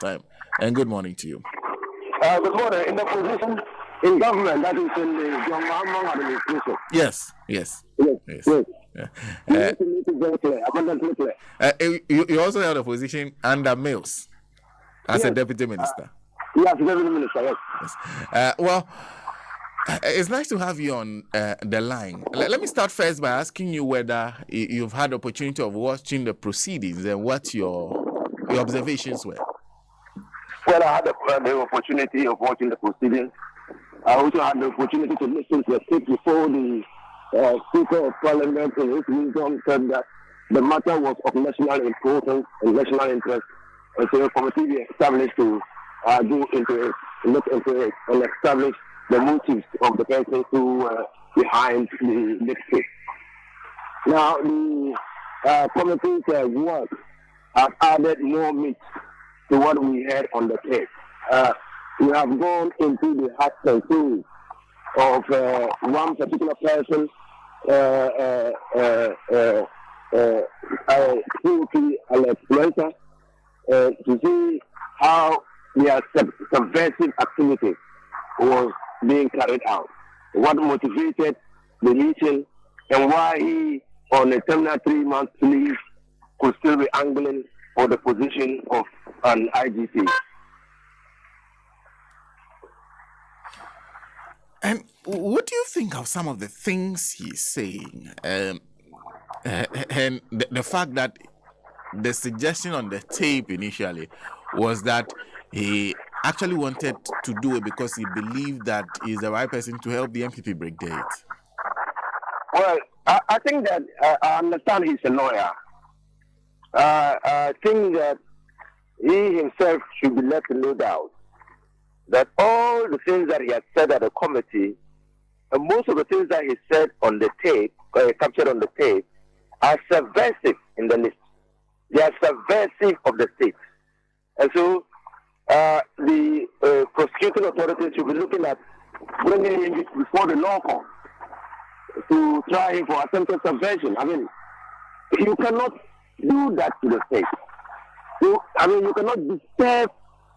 And good morning to you. Good morning. In the position in government, that is in the John Mahama administration. Yes. Yes. Yeah. You need to make it very clear, abundantly clear. You also held a position under Mills as a deputy minister. Yes, deputy minister, yes. Well, it's nice to have you on the line. Let me start first by asking you whether you've had the opportunity of watching the proceedings and what your observations were. Well, I had the opportunity of watching the proceedings. I also had the opportunity to listen to a speech before the Speaker of Parliament in his wisdom said that the matter was of national importance and national interest. And so a committee be established to look into it and establish the motives of the persons who were behind the case. Now, the committee's work has added more meat to what we had on the case. We have gone into the heart and soul of one particular person, Alhaji Inusah, to see how their subversive activity was being carried out, what motivated the meeting, and why he, on a terminal 3-month leave, could still be angling for the position of an IGP. And what do you think of some of the things he's saying? And the fact that the suggestion on the tape initially was that he actually wanted to do it because he believed that he's the right person to help the MPP break the hate. Well, I think that I understand he's a lawyer. I think that he himself should be left no doubt that all the things that he has said at the committee, and most of the things that he said on the tape, captured on the tape, are subversive in the list. They are subversive of the state. And so the prosecuting authorities should be looking at bringing him before the law court to try him for attempted subversion. I mean, you cannot do that to the state. You cannot disturb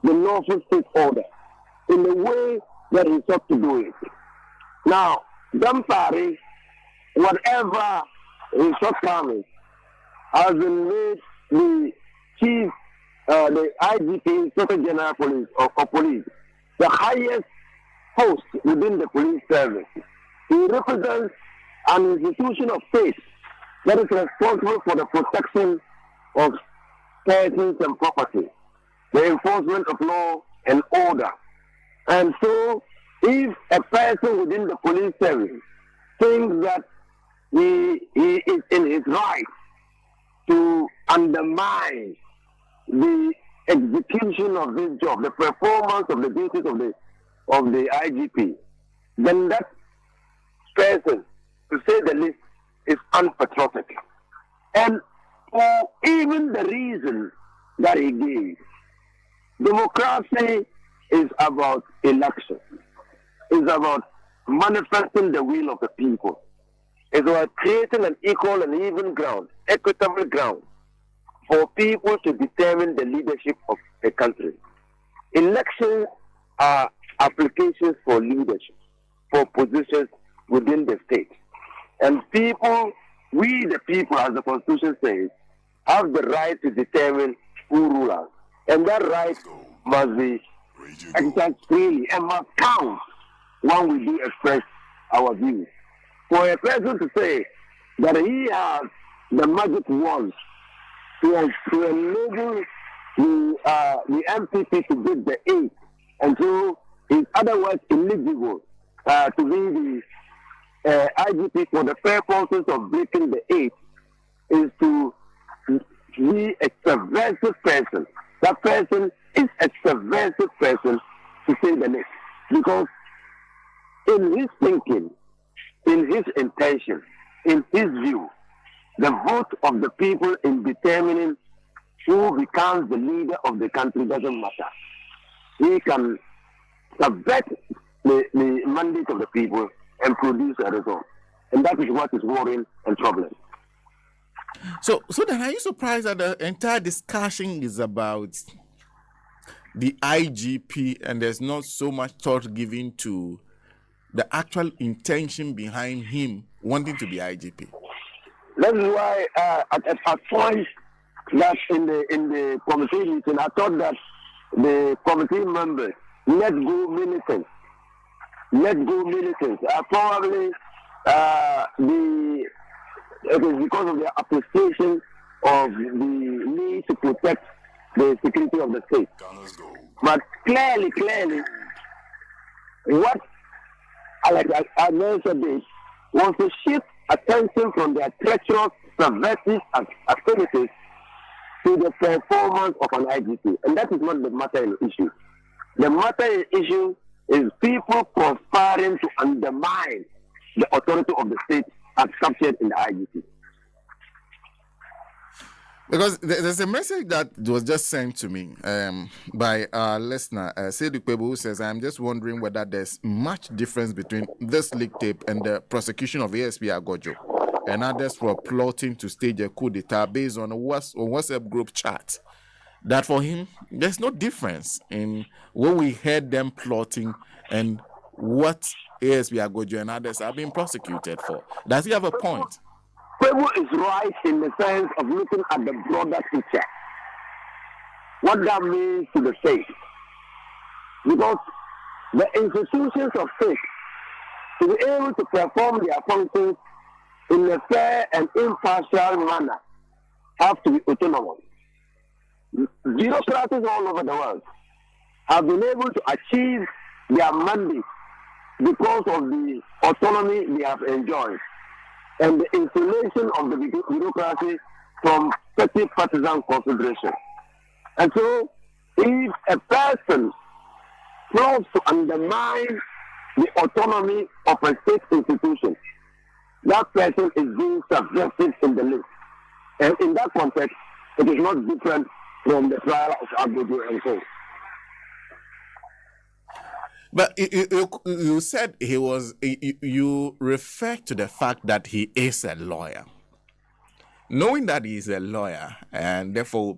the lawful state order in the way that he sought to do it. Now, Dampari, whatever his shortcomings, has been made the chief, the IGP, Inspector General Police of Police, the highest post within the police service. He represents an institution of state that is responsible for the protection of persons and property, the enforcement of law and order. And so, if a person within the police service thinks that he is in his right to undermine the execution of this job, the performance of the duties of the IGP, then that person, to say the least, is unpatriotic. And for even the reason that he gave, democracy is about election. It's about manifesting the will of the people. It's about creating an equal and even ground, equitable ground, for people to determine the leadership of a country. Elections are applications for leadership, for positions within the state. And people, we the people, as the Constitution says, have the right to determine who rules us. And that right must be exercised freely and must count when we do express our views. For a person to say that he has the magic wand to enable the MPP to get the aid, and so is otherwise eligible to be the IGP for the purposes of breaking the aid, is to be a subversive person. That person is a subversive person, to say the least. Because in his thinking, in his intention, in his view, the vote of the people in determining who becomes the leader of the country doesn't matter. He can subvert the mandate of the people and produce a result. And that is what is worrying and troubling. So then, are you surprised that the entire discussion is about the IGP, and there's not so much thought given to the actual intention behind him wanting to be IGP. That is why at point that in the committee meeting, I thought that the committee members let go militants. Probably it is because of their appreciation of the need to protect the security of the state. But clearly, what Alhaji Inusah did was to shift attention from their treacherous, subversive activities to the performance of an IGP. And that is not the matter in issue. The matter in issue is people conspiring to undermine the authority of the state as captured in the IGP. Because there's a message that was just sent to me by our listener, Seydou Kwebu, who says, I'm just wondering whether there's much difference between this leak tape and the prosecution of ASP Agojo and others for plotting to stage a coup d'etat based on a WhatsApp group chat. That for him, there's no difference in what we heard them plotting and what ASP Agojo and others are being prosecuted for. Does he have a point? Kwebu is right in the sense of looking at the broader picture. What that means to the state. Because the institutions of state, to be able to perform their functions in a fair and impartial manner, have to be autonomous. Bureaucrats all over the world have been able to achieve their mandate because of the autonomy they have enjoyed and the insulation of the bureaucracy from petty partisan consideration. And so, if a person plots to undermine the autonomy of a state institution, that person is being subjected in the list. And in that context, it is not different from the trial of Agojo and so. But you said he was, you refer to the fact that he is a lawyer. Knowing that he is a lawyer, and therefore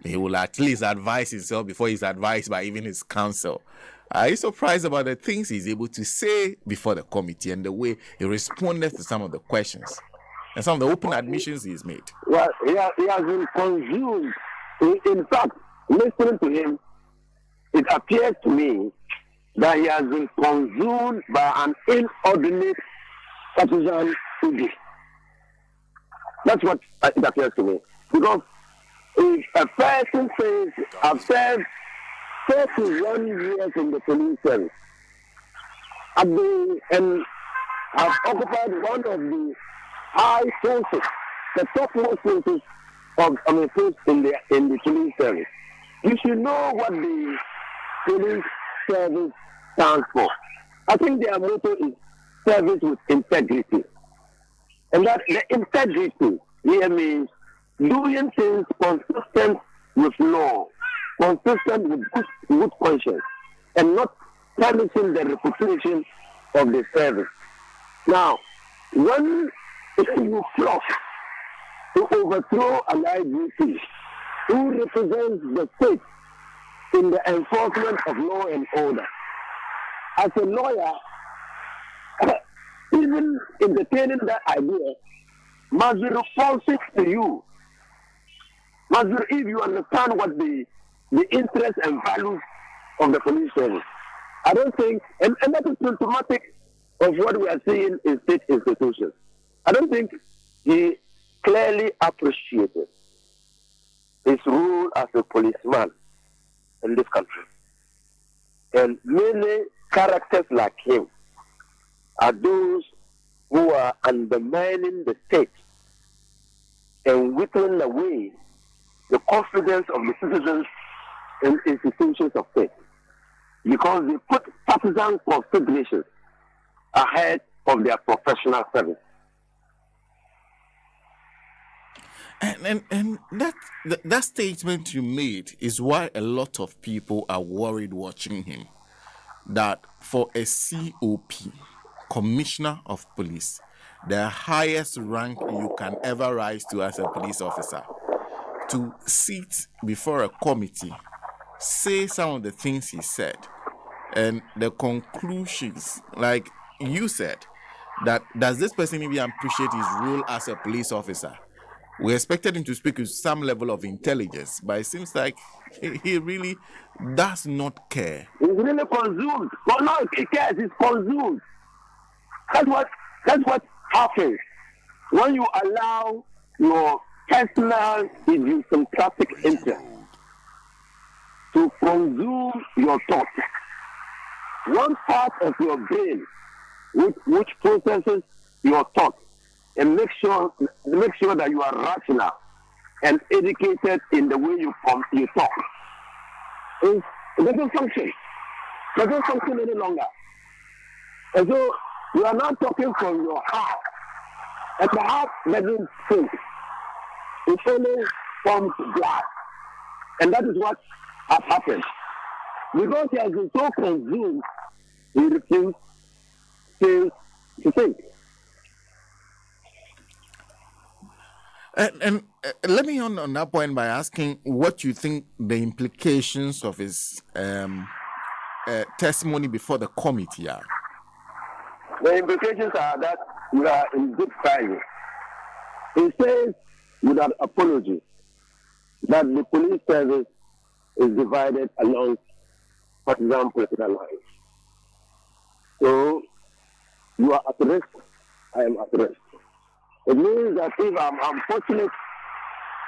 he will at least advise himself before he's advised by even his counsel. Are you surprised about the things he's able to say before the committee and the way he responded to some of the questions and some of the open admissions he's made? Well, he has been consumed. In fact, listening to him, it appears to me that he has been consumed by an inordinate partisan ego. That's what it appears to me. Because if a person says, I've served 31 years in the police service, and I've occupied one of the high sources, the topmost sources of in the police service, you should know what the police service stands for. I think their motto is service with integrity. And that the integrity here means doing things consistent with law, consistent with good conscience, and not tarnishing the reputation of the service. Now, when you plot to overthrow an IGP who represents the state in the enforcement of law and order, as a lawyer, even entertaining that idea must be repulsive to you. Must be, if you understand what the interests and values of the police service. I don't think, and that is symptomatic of what we are seeing in state institutions. I don't think he clearly appreciated his role as a policeman in this country. And many characters like him are those who are undermining the state and whittling away the confidence of the citizens in institutions of state, because they put partisan considerations ahead of their professional service. And that statement you made is why a lot of people are worried watching him, that for a COP, Commissioner of Police, the highest rank you can ever rise to as a police officer, to sit before a committee say some of the things he said and the conclusions, like you said, that does this person even appreciate his role as a police officer? We expected him to speak with some level of intelligence, but it seems like he really does not care. He's really consumed. But no, he cares. He's consumed. That's what happens when you allow your personal idiosyncratic interest to consume your thoughts. One part of your brain which processes your thoughts and make sure that you are rational and educated in the way you talk. It doesn't function. It doesn't function any longer. And so you are not talking from your heart. And the heart doesn't think. It only pumps blood. And that is what has happened. Because he has been so consumed, he refuses to think. And let me on that point by asking what you think the implications of his testimony before the committee are. The implications are that we are in good crisis. He says, without apology, that the police service is divided along partisan political lines. So, you are at risk, I am at risk. It means that if I'm fortunate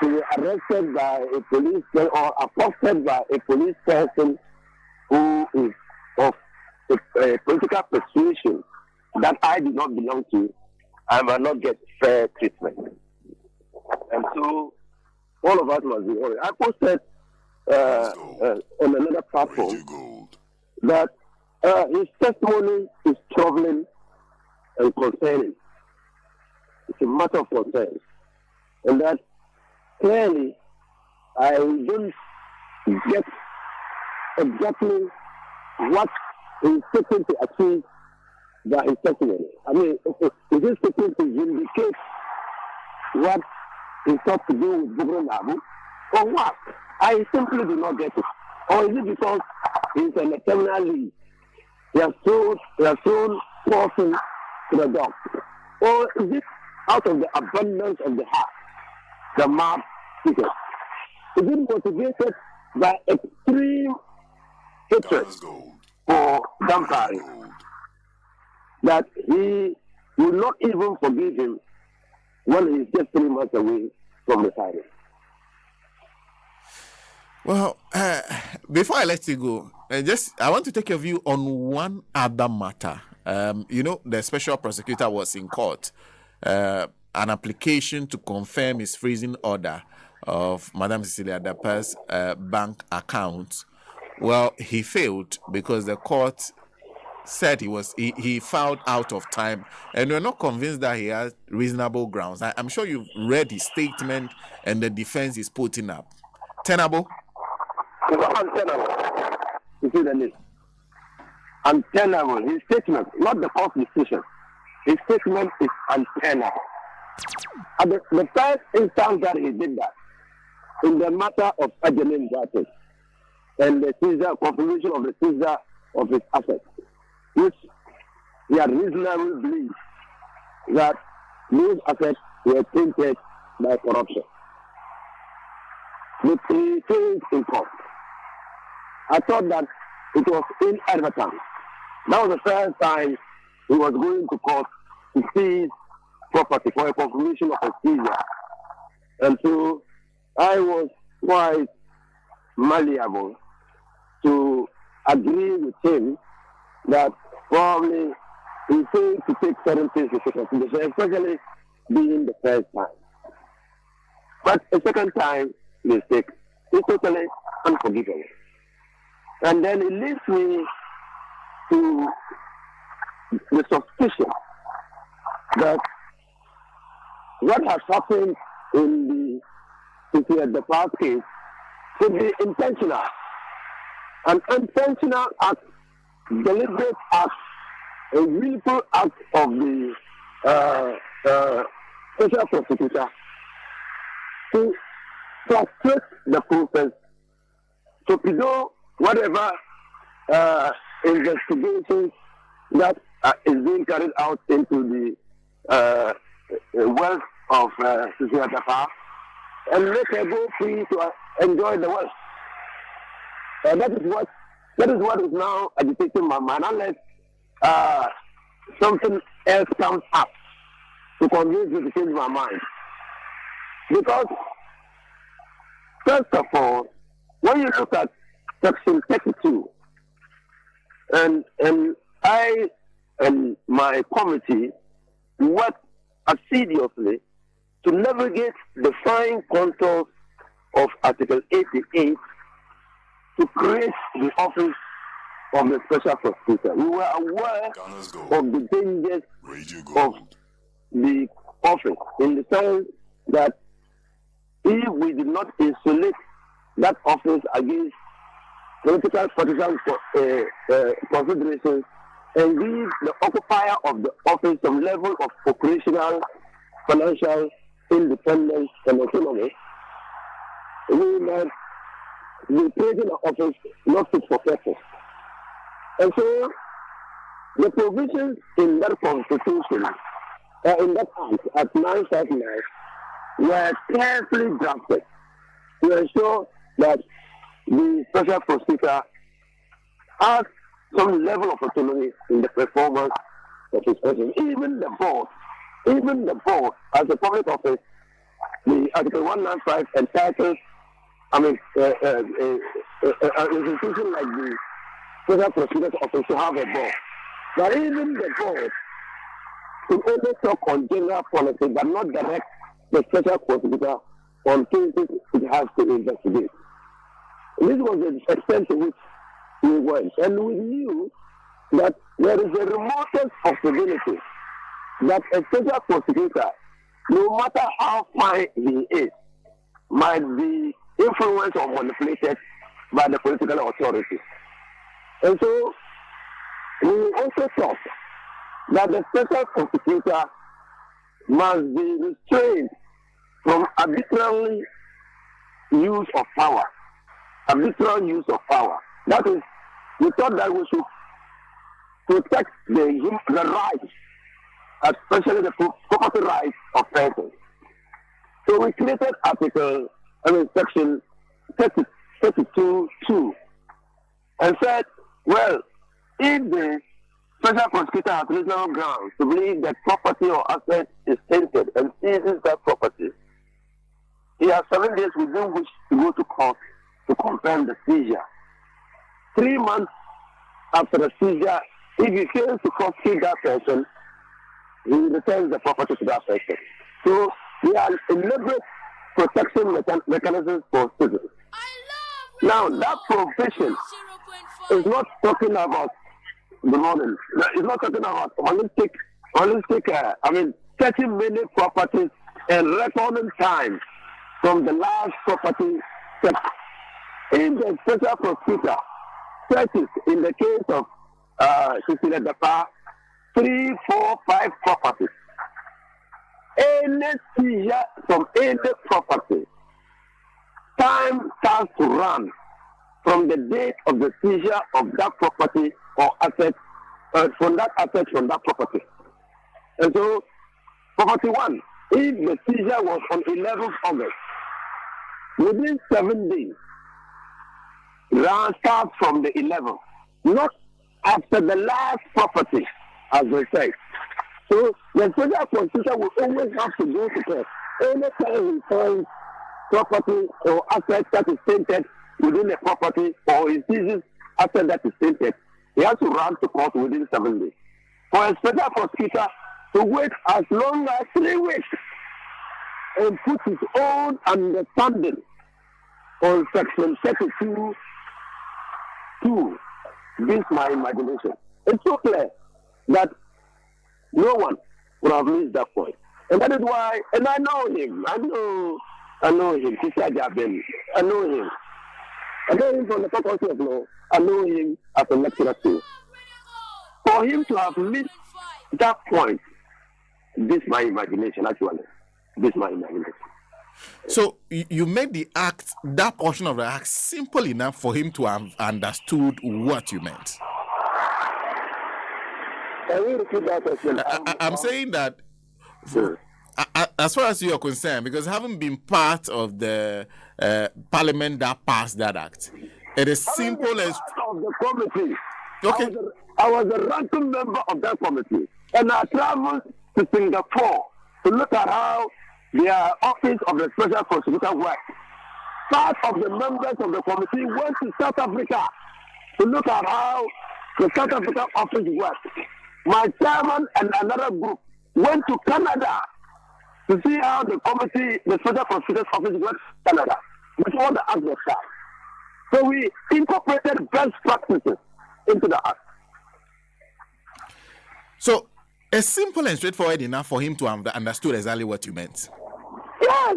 to be arrested by a police or accosted by a police person who is of a political persuasion that I do not belong to, I might not get fair treatment. And so, all of us must be worried. I posted on another platform that his testimony is troubling and concerning. It's a matter of concern. And that clearly I don't get exactly what he's seeking to achieve by his testimony. I mean, is he seeking to vindicate what he thought to do with Bugro Nabu? Or what? I simply do not get it. Or is it because he's an eternal lead? He has thrown caution to the dog. Or is it out of the abundance of the heart, the mouth speaketh? Is it motivated by extreme hatred for Dampari that he will not even forgive him when he is just 3 months away from retirement? Well, before I let you go, I want to take your view on one other matter. The special prosecutor was in court. An application to confirm his freezing order of Madam Cecilia Dapa's bank account. Well, he failed because the court said he filed out of time, and we're not convinced that he has reasonable grounds. I'm sure you've read his statement and the defense he's putting up. Tenable? It's untenable. You see the list. Untenable. His statement, not the court decision. His statement is untenable. At the first instance that he did that, in the matter of adjourning justice and the confirmation of the seizure of his assets, which he had reasonably believed that those assets were tainted by corruption. But he failed in court. I thought that it was inadvertent. That was the first time he was going to court to seize property for a confirmation of a seizure. And so I was quite malleable to agree with him that probably he failed to take certain things into consideration, especially being the first time. But a second time mistake is totally unforgivable. And then it leads me to the suspicion that what has happened in the past case could be intentional. An intentional act, deliberate act, a willful act of the special prosecutor to frustrate the process, torpedo whatever investigations that is being carried out into the wealth of Susiatapa and let her go free to enjoy the wealth. That is what is now agitating my mind, unless something else comes up to convince me to change my mind. Because, first of all, when you look at Section 32, and I and my committee worked assiduously to navigate the fine contours of Article 88 to create the office of the Special Prosecutor. We were aware of the dangers of the office, in the sense that if we did not insulate that office against political partisan considerations and give the occupier of the office some level of operational, financial independence and autonomy, we might be creating an office not fit for purpose. And so, the provisions in that constitution, in that act at 959, were carefully drafted to ensure that the special prosecutor has some level of autonomy in the performance of his person. Even the board, as a public office, the Article 195 entitles, an institution like the Special Prosecutor's Office to have a board. But even the board to only talk on general policy, but not direct the Special Prosecutor on cases it has to investigate. This was the extent to which we went. And we knew that there is a remotest possibility that a Special Prosecutor, no matter how fine he is, might be influenced or manipulated by the political authorities. And so, we also thought that the Special Prosecutor must be restrained from arbitrary use of power. That is, we thought that we should protect the rights, especially the property rights of persons. So we created section 32.2 and said, well, if the Special Prosecutor has reasonable grounds to believe that property or asset is tainted and seizes that property, he has 7 days within which to go to court to confirm the seizure. 3 months after the seizure, if he fails to prosecute that person, he returns the property to that person. So we are elaborate protection mechanisms for citizens. Now that provision is not talking about the model. It's not talking about holistic 30 minute properties and recording time from the last property set. In the Special Prosecutor searches in the case of Cecilia Dapa, 3, 4, 5 properties. Any seizure from any property, time starts to run from the date of the seizure of that property or asset, from that property. And so, property 1, if the seizure was on 11th August, within 7 days, starts from the 11th, not after the last property, as we say. So the Special Prosecutor will always have to go to court. Anytime he finds property or asset that is tainted within a property, or he seizes asset that is tainted, he has to run to court within 7 days. For a Special Prosecutor to wait as long as 3 weeks and put his own understanding on Section 32.2 beats my imagination. It's so clear that no one would have missed that point. And that is why, and I know him. I know him. I know him. I know him from the Faculty of Law. I know him as a lecturer too. For him to have missed that point, this my imagination, actually. This my imagination. So you made the act, that portion of the act, simple enough for him to have understood what you meant. Can you repeat that question? I'm saying that Sure. as far as you are concerned, because having been part of the parliament that passed that act, it is Having been simple as part of the committee, okay. I was a ranking member of that committee, and I traveled to Singapore to look at how the office of the special prosecutor works. Part of the members of the committee went to South Africa to look at how the South African office works. My chairman and another group went to Canada to see how the committee, the special prosecutor's office works in Canada. Before the act was passed. So we incorporated best practices into the act. So it's simple and straightforward enough for him to have understood exactly what you meant. Yes.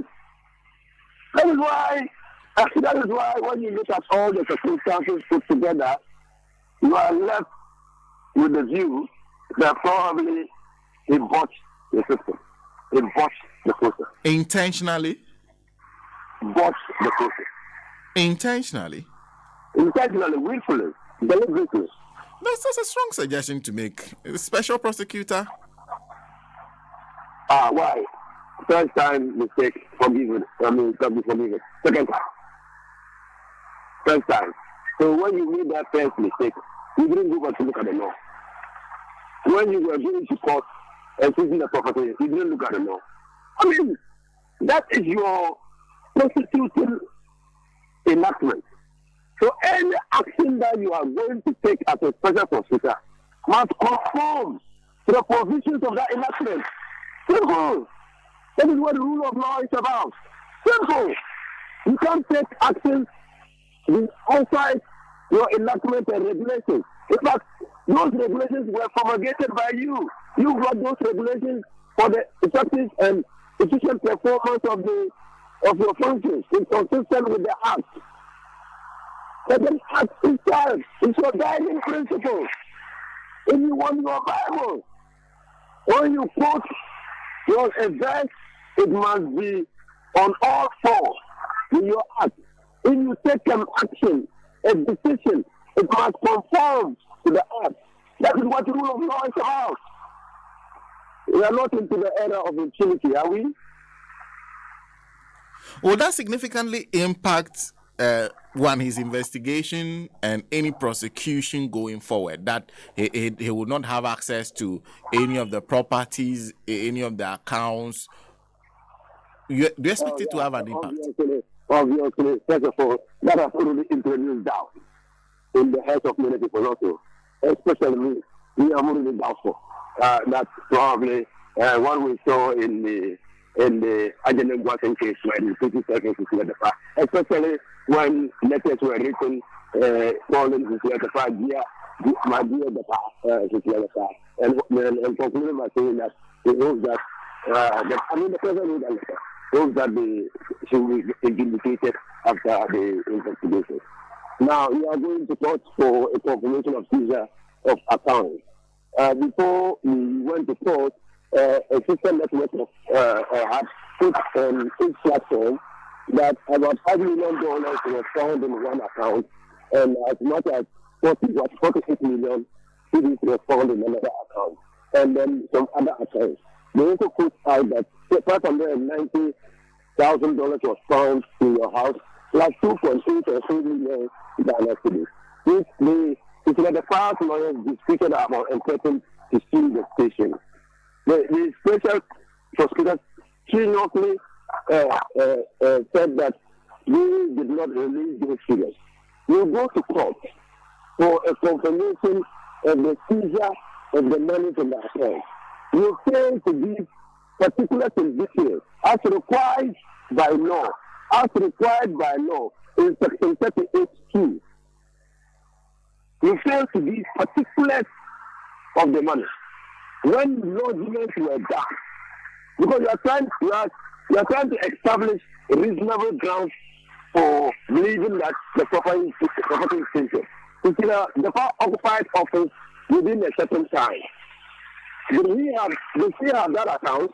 That is why when you look at all the circumstances put together, you are left with the view that probably he botched the system. He botched the process. Intentionally? Botched the process. Intentionally? Intentionally, willfully, deliberately. That's a strong suggestion to make. Special prosecutor? Why? First time mistake, forgiven. Can be forgiven. Second time. First time. So when you made that first mistake, you didn't go back to look at the law. When you were going to court and seizing the property, you didn't look at the law. I mean, that is your constitutional enactment. So any action that you are going to take as a special prosecutor must conform to the provisions of that enactment. Simple. That is what the rule of law is about. Simple. You can't take actions outside your enactment and regulations. In fact, those regulations were promulgated by you. You brought those regulations for the effective and efficient performance of your functions, inconsistent with the act. But the act itself is your guiding principle. If you want your Bible, when you quote your verse, it must be on all fours in your act. If you take an action, a decision, it must conform to the act. That is what the rule of law is about. We are not into the era of impunity, are we? Will that significantly impact his investigation and any prosecution going forward? That he will not have access to any of the properties, any of the accounts? Do you expect it to have an impact? Obviously, first of all, that has already introduced doubt in the heads of many people also, especially me. We are already doubtful. That's probably what we saw in the Alhaji Inusah case when the 50 seconds is the fact, especially when letters were written calling this letter my dear the past, and concluding by saying that he hopes that the president wrote a letter, hopes that she will be vindicated after the investigation. Now we are going to court for a confirmation of seizure of accounts. Before we went to court, a system network had put on each platform that about $5 million was found in one account, and as much as 48 million CDs was found in another account, and then some other accounts. They also put out that $590,000 was found in your house, plus 2.8 or 3 million Ghana cedis. It was the past lawyers disputed about important to sue the station. The special prosecutors seriously said that we did not release those figures. We go to court for a confirmation of the seizure of the money from the account. You fail to give particular details as required by law. As required by law in Section 38(2). You fail to give particulars of the money. When lodgements were done, because you are trying to establish a reasonable ground for believing that the property is taken. The occupied office within a certain time. Did we have that account?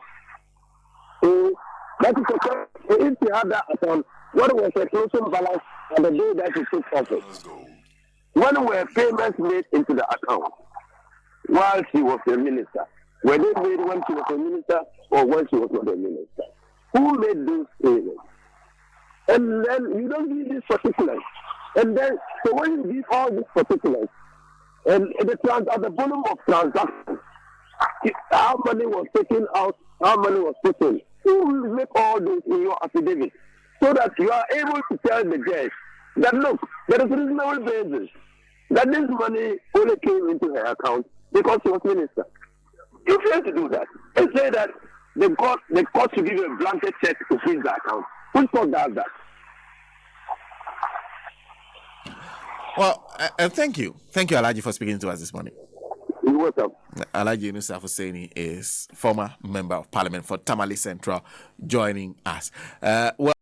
So That is the question. If he had that account, what was the closing balance on the day that he took office? When were payments made into the account while she was a minister? Were they made when she was a minister or when she was not a minister? Who made those payments? And then you don't give these particulars. And then, so when you give all these particulars, and at the volume of transactions, how money was taken out, how money was put in, you will make all this in your affidavit so that you are able to tell the judge that, look, there is a reasonable basis that this money only came into her account because she was minister. You fail to do that. And say that the court should give you a blanket check to freeze the account. Which court does that? Well, thank you. Thank you, Alhaji, for speaking to us this morning. You're welcome. Alhaji Inusah Fuseini is former member of parliament for Tamale Central, joining us. Well.